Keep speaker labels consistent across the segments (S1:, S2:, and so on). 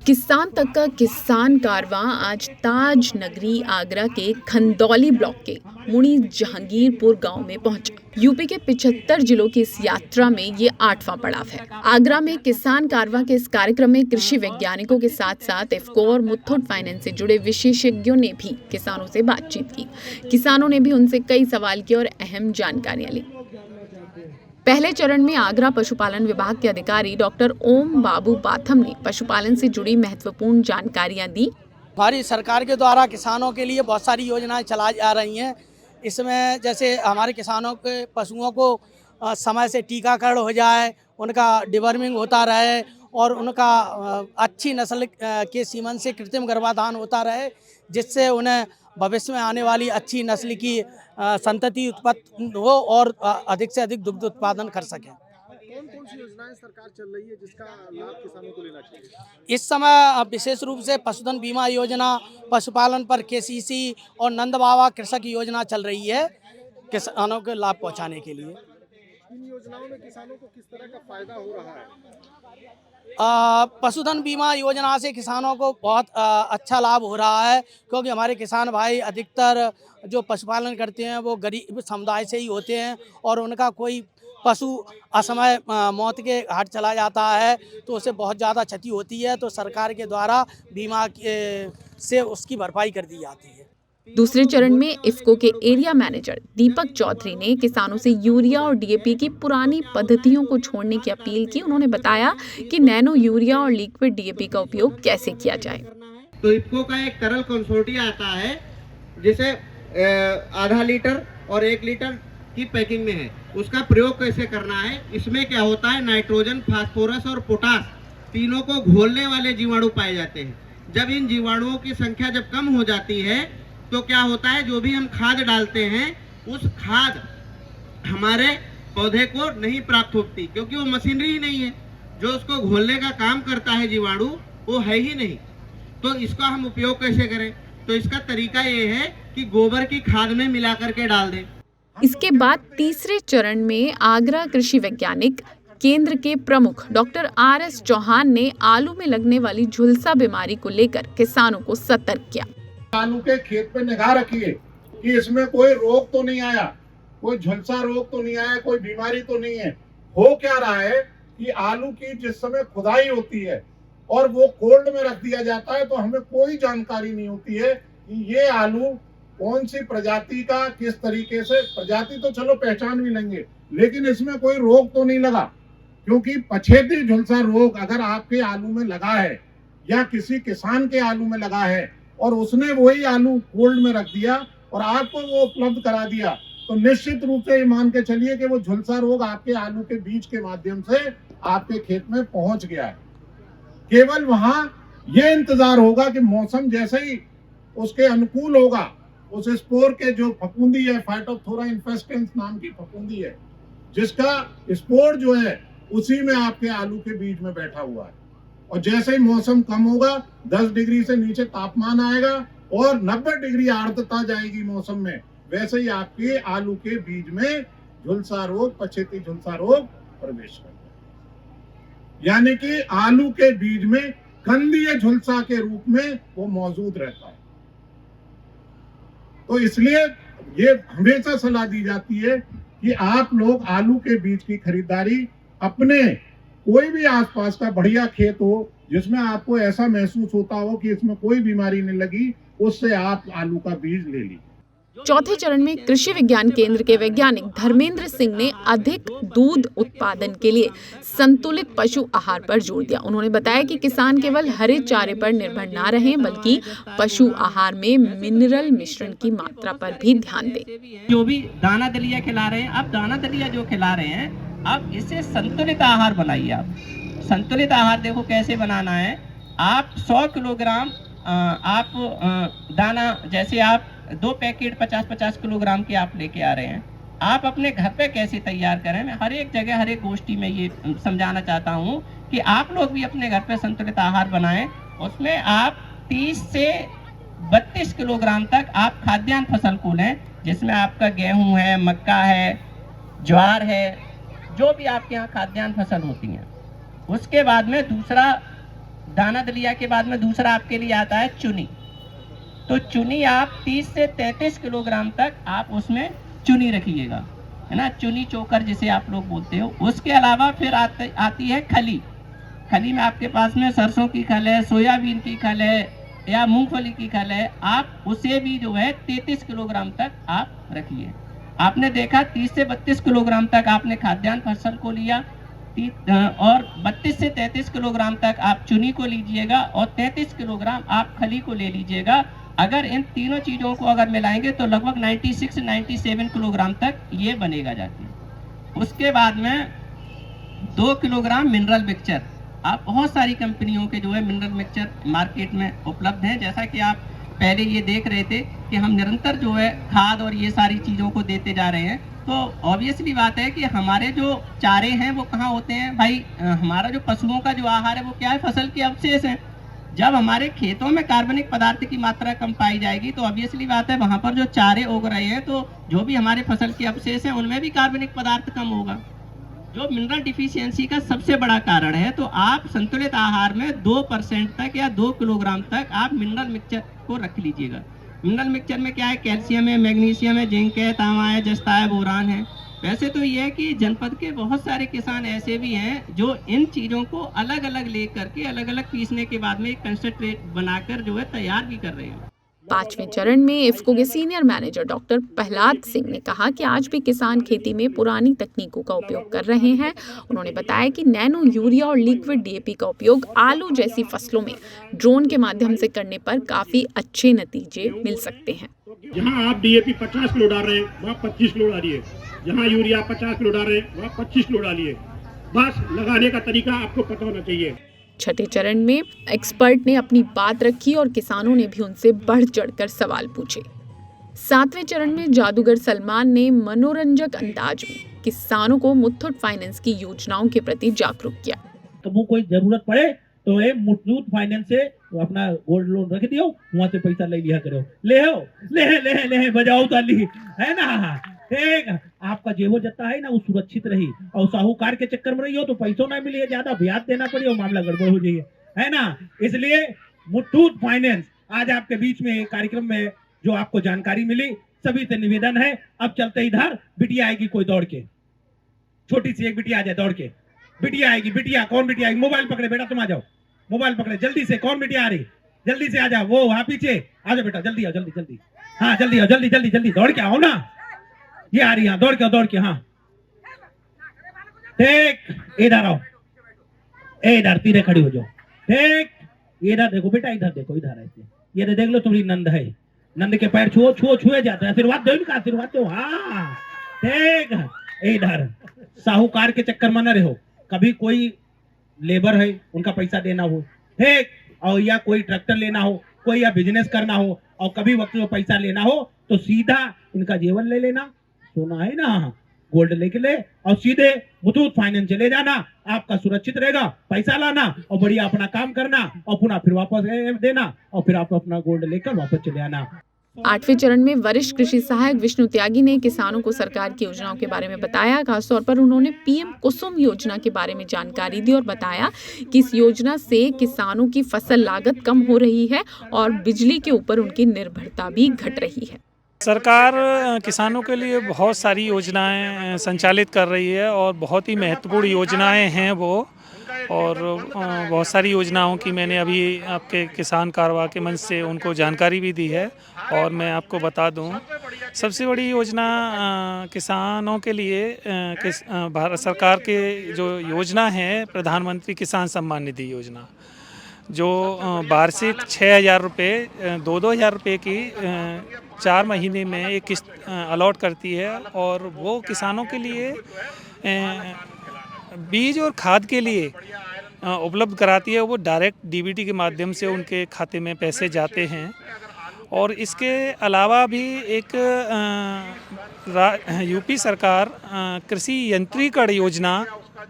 S1: किसान तक का किसान कारवां आज ताज नगरी आगरा के खंदौली ब्लॉक के मुनी जहांगीरपुर गांव में पहुंचा। यूपी के 75 जिलों की इस यात्रा में ये 8वां पड़ाव है। आगरा में किसान कारवां के इस कार्यक्रम में कृषि वैज्ञानिकों के साथ साथ इफको और मुथूट फाइनेंस से जुड़े विशेषज्ञों ने भी किसानों से बातचीत की। किसानों ने भी उनसे कई सवाल किए और अहम जानकारियां ली। पहले चरण में आगरा पशुपालन विभाग के अधिकारी डॉक्टर ओम बाबू बाथम ने पशुपालन से जुड़ी महत्वपूर्ण जानकारियां दी।
S2: हमारी सरकार के द्वारा किसानों के लिए बहुत सारी योजनाएं चलाई जा रही हैं। इसमें जैसे हमारे किसानों के पशुओं को समय से टीकाकरण हो जाए, उनका डिवर्मिंग होता रहे और उनका अच्छी नस्ल के सीमन से कृत्रिम गर्भाधान होता रहे, जिससे उन्हें भविष्य में आने वाली अच्छी नस्ल की संतति उत्पन्न हो और अधिक से अधिक दुग्ध उत्पादन कर सकें।
S3: कौन सी योजनाएं सरकार चल रही है जिसका लाभ किसानों को लेना चाहिए?
S2: इस समय विशेष रूप से पशुधन बीमा योजना, पशुपालन पर केसीसी और नंद बाबा कृषक योजना चल रही है किसानों को लाभ पहुंचाने के लिए।
S3: इन योजनाओं में किसानों को किस तरह का फायदा हो रहा है?
S2: पशुधन बीमा योजना से किसानों को बहुत अच्छा लाभ हो रहा है, क्योंकि हमारे किसान भाई अधिकतर जो पशुपालन करते हैं वो गरीब समुदाय से ही होते हैं और उनका कोई पशु असमय मौत के घाट चला जाता है तो उसे बहुत ज़्यादा क्षति होती है, तो सरकार के द्वारा बीमा से उसकी भरपाई कर दी जाती है।
S1: दूसरे चरण में इफको के एरिया मैनेजर दीपक चौधरी ने किसानों से यूरिया और डीएपी की पुरानी पद्धतियों को छोड़ने की अपील की। उन्होंने बताया कि नैनो यूरिया और लिक्विड डीएपी का उपयोग कैसे किया जाए।
S4: तो इफको का एक तरल कंसोर्टिया आता है जिसे आधा लीटर और 1 लीटर की पैकिंग में है, उसका प्रयोग कैसे करना है। इसमें क्या होता है, नाइट्रोजन, फास्फोरस और पोटास तीनों को घोलने वाले जीवाणु पाए जाते हैं। जब इन जीवाणुओं की संख्या जब कम हो जाती है तो क्या होता है, जो भी हम खाद डालते हैं उस खाद हमारे पौधे को नहीं प्राप्त होती, क्योंकि वो मशीनरी ही नहीं है। जो उसको घोलने का काम करता है जीवाणु वो है ही नहीं। तो इसका हम उपयोग कैसे करें? तो इसका तरीका ये है कि गोबर की खाद में मिला करके डाल दें।
S1: इसके बाद तीसरे चरण में आगरा कृषि वैज्ञानिक केंद्र के प्रमुख डॉक्टर RS चौहान ने आलू में लगने वाली झुलसा बीमारी को लेकर किसानों को सतर्क किया।
S5: आलू के खेत पे निगाह रखिए कि इसमें कोई रोग तो नहीं आया, कोई झुलसा रोग तो नहीं आया, कोई बीमारी तो नहीं है। हो क्या रहा है कि आलू की जिस समय खुदाई होती है और वो कोल्ड में रख दिया जाता है तो हमें कोई जानकारी नहीं होती है कि ये आलू कौन सी प्रजाति का, किस तरीके से। प्रजाति तो चलो पहचान भी लेंगे, लेकिन इसमें कोई रोग तो नहीं लगा, क्योंकि पछेती झुलसा रोग अगर आपके आलू में लगा है या किसी किसान के आलू में लगा है और उसने वही आलू कोल्ड में रख दिया और आपको वो उपलब्ध करा दिया, तो निश्चित रूप से ये मान के चलिए कि वो झुलसा रोग आपके आलू के बीज के माध्यम से आपके खेत में पहुंच गया है। केवल वहां ये इंतजार होगा कि मौसम जैसे ही उसके अनुकूल होगा, उस स्पोर के जो फफूंदी है, फाइटोप्थोरा इन्फेस्टेंस नाम की फफूंदी है, जिसका स्पोर जो है उसी में आपके आलू के बीज में बैठा हुआ है। और जैसे ही मौसम कम होगा, 10 डिग्री से नीचे तापमान आएगा और 90 डिग्री आर्द्रता जाएगी मौसम में, वैसे ही आपके आलू के बीज में झुलसा रोग, पछेती झुलसा रोग प्रवेश कर जाएगा। यानी कि आलू के बीज में कंदीय झुलसा के रूप में वो मौजूद रहता है। तो इसलिए ये हमेशा सलाह दी जाती है कि आप लोग आलू के बीज की खरीदारी अपने कोई भी आसपास का बढ़िया खेत हो जिसमें आपको ऐसा महसूस होता हो कि इसमें कोई बीमारी नहीं लगी, उससे आप आलू का बीज ले लीजिए।
S1: चौथे चरण में कृषि विज्ञान केंद्र के वैज्ञानिक धर्मेंद्र सिंह ने अधिक दूध उत्पादन के लिए संतुलित पशु आहार पर जोर दिया। उन्होंने बताया कि किसान केवल हरे चारे पर निर्भर ना रहें, बल्कि पशु आहार में मिनरल मिश्रण की मात्रा पर भी ध्यान दें।
S4: जो भी दाना दलिया खिला रहे हैं, अब दाना दलिया जो खिला रहे हैं, अब इसे संतुलित आहार बनाइए। आप संतुलित आहार देखो कैसे बनाना है। आप 100 किलोग्राम आप दाना, जैसे आप 2 पैकेट 50-50 किलोग्राम के आप लेके आ रहे हैं, आप अपने घर पे कैसे तैयार करें। मैं हर एक जगह, हर एक गोष्ठी में ये समझाना चाहता हूँ कि आप लोग भी अपने घर पे संतुलित आहार बनाएं। उसमें आप 30 से 32 किलोग्राम तक आप खाद्यान्न फसल को लें, जिसमें आपका गेहूं है, मक्का है, ज्वार है, जो भी आपके यहाँ खाद्यान्न फसल होती हैं। उसके बाद में दूसरा
S6: दाना दलिया के बाद में दूसरा आपके लिए आता है चुनी। तो चुनी आप 30 से 33 किलोग्राम तक आप उसमें चुनी रखिएगा, है ना, चुनी चोकर जिसे आप लोग बोलते हो। उसके अलावा फिर आती है खली। खली में आपके पास में सरसों की खल है, सोयाबीन की खल है या मूंगफली की खल है, आप उसे भी जो है 33 किलोग्राम तक आप रखिए। आपने देखा 30 से 32 किलोग्राम तक आपने खाद्यान्न फसल को लिया, और 32 से 33 किलोग्राम तक आप चुनी को लीजिएगा और 33 किलोग्राम आप खली को ले लीजिएगा। अगर इन तीनों चीज़ों को अगर मिलाएंगे तो लगभग 96-97 किलोग्राम तक ये बनेगा जाके। उसके बाद में 2 किलोग्राम मिनरल मिक्सचर। आप बहुत सारी कंपनियों के जो है मिनरल मिक्सचर मार्केट में उपलब्ध हैं। जैसा कि आप पहले ये देख रहे थे कि हम निरंतर जो है खाद और ये सारी चीज़ों को देते जा रहे हैं, तो ऑब्वियसली बात है कि हमारे जो चारे हैं वो कहाँ होते हैं भाई, हमारा जो पशुओं का जो आहार है वो क्या है, फसल के अवशेष हैं। जब हमारे खेतों में कार्बनिक पदार्थ की मात्रा कम पाई जाएगी तो ऑब्वियसली बात है वहाँ पर जो चारे उग रहे हैं तो जो भी हमारे फसल के अवशेष हैं उनमें भी कार्बनिक पदार्थ कम होगा, जो मिनरल डिफिशियंसी का सबसे बड़ा कारण है। तो आप संतुलित आहार में 2% तक या 2 किलोग्राम तक आप मिनरल मिक्सचर को रख लीजिएगा। मिनरल मिक्सचर में क्या है, कैल्शियम है, मैग्नीशियम है, जिंक है, तांबा है, जस्ता है, बोरान है। वैसे तो ये है कि जनपद के बहुत सारे किसान ऐसे भी हैं जो इन चीज़ों को अलग अलग लेकर के अलग अलग पीसने के बाद में एक कंसंट्रेट बनाकर जो है तैयार भी कर रहे हैं।
S1: 5वें चरण में इफ्को के senior manager doctor Prahlad Singh ने कहा कि आज भी किसान खेती में पुरानी तकनीकों का उपयोग कर रहे हैं। उन्होंने बताया कि नैनो यूरिया और लिक्विड डीएपी का उपयोग आलू जैसी फसलों में ड्रोन के माध्यम से करने पर काफी अच्छे नतीजे मिल सकते हैं।
S7: जहाँ आप डीएपी 50 किलो डाल रहे हैं वहाँ 25 किलो डालिए, जहाँ यूरिया 50 किलो डाल रहे हैं वहाँ 25 किलो डालिए। बस लगाने का तरीका आपको पता होना चाहिए।
S1: छठे चरण में एक्सपर्ट ने अपनी बात रखी और किसानों ने भी उनसे बढ़ चढ़कर सवाल पूछे। 7वें चरण में जादूगर सलमान ने मनोरंजक अंदाज में किसानों को मुथूट फाइनेंस की योजनाओं के प्रति जागरूक किया।
S8: कभी कोई जरूरत पड़े तो ये मुथूट फाइनेंस से अपना गोल्ड लोन रख दियो, वहां से पैसा ले लिया करो, ले बजाओ ताली, है ना। ठीक, आपका जेबो जत्ता है ना वो सुरक्षित रही, और साहूकार के चक्कर में रही हो तो पैसों ना मिले, ज्यादा ब्याज देना पड़े और मामला गड़बड़ हो जाइए, है ना। इसलिए मुथूट फाइनेंस आज आपके बीच में कार्यक्रम में जो आपको जानकारी मिली, सभी से निवेदन है अब चलते इधर बिटिया आएगी कोई दौड़ के, छोटी सी एक बिटिया आ जाए दौड़ के, बिटिया आएगी। बिटिया कौन बिटिया आएगी, मोबाइल पकड़े बेटा, तुम आ जाओ, मोबाइल पकड़े जल्दी से, कौन बिटिया आ रही, जल्दी से आ जाओ, वो वहां पीछे आ जाओ बेटा, जल्दी आओ, जल्दी, हाँ जल्दी आओ, जल्दी दौड़ के आओ ना, ये आ रही है, दौड़ के हाँ ठीक, इधर आओ, इधर तीरे खड़ी हो जाओ, ठीक, इधर देखो बेटा, इधर देखो, इधर ऐसे, ये देख लो तुम्हारी नंद है, नंद के पैर छुए जाते हैं, आशीर्वाद दो इनका, आशीर्वाद दो, हाँ ठीक। इधर साहूकार के चक्कर में न रहो, कभी कोई लेबर है उनका पैसा देना हो, ठीक, और या कोई ट्रैक्टर लेना हो, कोई या बिजनेस करना हो, और कभी वक्त में पैसा लेना हो तो सीधा इनका जेवर ले लेना, सोना है ना, गोल्ड लेके ले और सीधे मुथूट फाइनेंस चले जाना, आपका सुरक्षित रहेगा, पैसा लाना और बढ़िया अपना काम करना और पुनः फिर वापस देना और फिर आप अपना गोल्ड लेकर वापस चले आना।
S1: 8वें चरण में वरिष्ठ कृषि सहायक विष्णु त्यागी ने किसानों को सरकार की योजनाओं के बारे में बताया। खासतौर पर उन्होंने पीएम कुसुम योजना के बारे में जानकारी दी और बताया कि इस योजना से किसानों की फसल लागत कम हो रही है और बिजली के ऊपर उनकी निर्भरता भी घट रही है।
S9: सरकार किसानों के लिए बहुत सारी योजनाएं संचालित कर रही है और बहुत ही महत्वपूर्ण योजनाएं हैं वो, और बहुत सारी योजनाओं की मैंने अभी आपके किसान कारवा के मंच से उनको जानकारी भी दी है। और मैं आपको बता दूं, सबसे बड़ी योजना किसानों के लिए भारत सरकार के जो योजना है प्रधानमंत्री किसान सम्मान निधि योजना, जो वार्षिक 6,000 रुपये 2,000 रुपये की 4 महीने में एक किस्त अलॉट करती है, और वो किसानों के लिए बीज और खाद के लिए उपलब्ध कराती है। वो डायरेक्ट डीबीटी के माध्यम से उनके खाते में पैसे जाते हैं। और इसके अलावा भी एक यूपी सरकार कृषि यंत्रीकरण योजना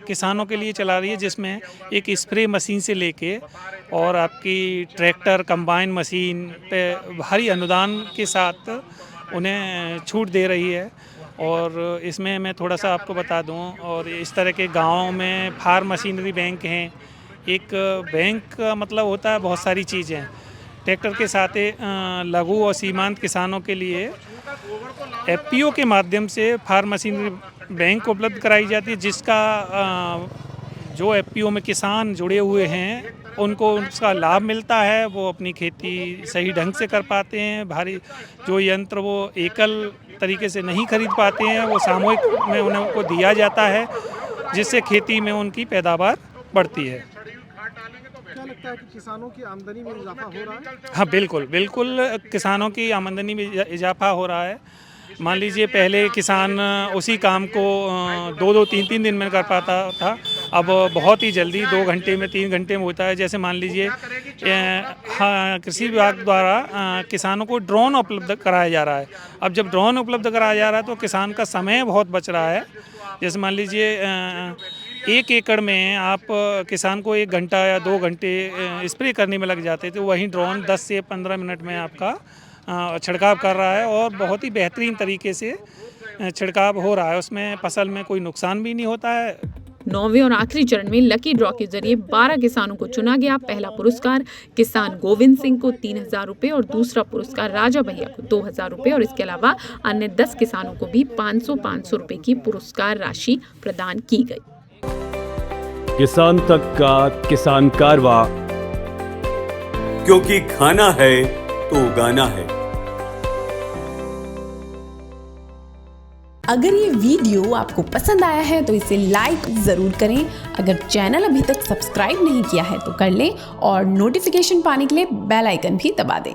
S9: किसानों के लिए चला रही है, जिसमें एक स्प्रे मशीन से लेके और आपकी ट्रैक्टर कंबाइन मशीन पे भारी अनुदान के साथ उन्हें छूट दे रही है। और इसमें मैं थोड़ा सा आपको बता दूं, और इस तरह के गाँव में फार्म मशीनरी बैंक हैं एक बैंक का मतलब होता है बहुत सारी चीज़ें। ट्रैक्टर के साथ लघु और सीमांत किसानों के लिए एफपीओ के माध्यम से फार्म मशीनरी बैंक उपलब्ध कराई जाती है, जिसका जो एफपीओ में किसान जुड़े हुए हैं उनको उसका लाभ मिलता है। वो अपनी खेती सही ढंग से कर पाते हैं। भारी जो यंत्र वो एकल तरीके से नहीं खरीद पाते हैं, वो सामूहिक में उनको दिया जाता है, जिससे खेती में उनकी पैदावार बढ़ती है।
S3: क्या लगता है कि किसानों की आमदनी में इजाफा हो रहा है?
S9: हाँ, बिल्कुल किसानों की आमदनी में इजाफा हो रहा है। मान लीजिए पहले किसान उसी काम को 2-2, 3-3 दिन में कर पाता था, अब बहुत ही जल्दी 2 घंटे में, 3 घंटे में होता है। जैसे मान लीजिए कृषि विभाग द्वारा किसानों को ड्रोन उपलब्ध कराया जा रहा है। अब जब ड्रोन उपलब्ध कराया जा रहा है तो किसान का समय बहुत बच रहा है। जैसे मान लीजिए 1 एकड़ में आप किसान को 1 घंटा या 2 घंटे स्प्रे करने में लग जाते थे, तो वहीं ड्रोन 10 से 15 मिनट में आपका छिड़काव कर रहा है और बहुत ही बेहतरीन तरीके से छिड़काव हो रहा है। उसमें फसल में कोई नुकसान भी नहीं होता है।
S1: 9वें और आखिरी चरण में लकी ड्रॉ के जरिए 12 किसानों को चुना गया। पहला पुरस्कार किसान गोविंद सिंह को 3000 रुपये और दूसरा पुरस्कार राजा भैया को 2000 रुपये और इसके अलावा अन्य 10 किसानों को भी 500-500 रुपये की पुरस्कार राशि प्रदान की गई।
S10: किसान तक का किसान कारवां, क्योंकि खाना है तो उगाना है।
S11: अगर ये वीडियो आपको पसंद आया है तो इसे लाइक ज़रूर करें। अगर चैनल अभी तक सब्सक्राइब नहीं किया है तो कर लें और नोटिफिकेशन पाने के लिए बेल आइकन भी दबा दें।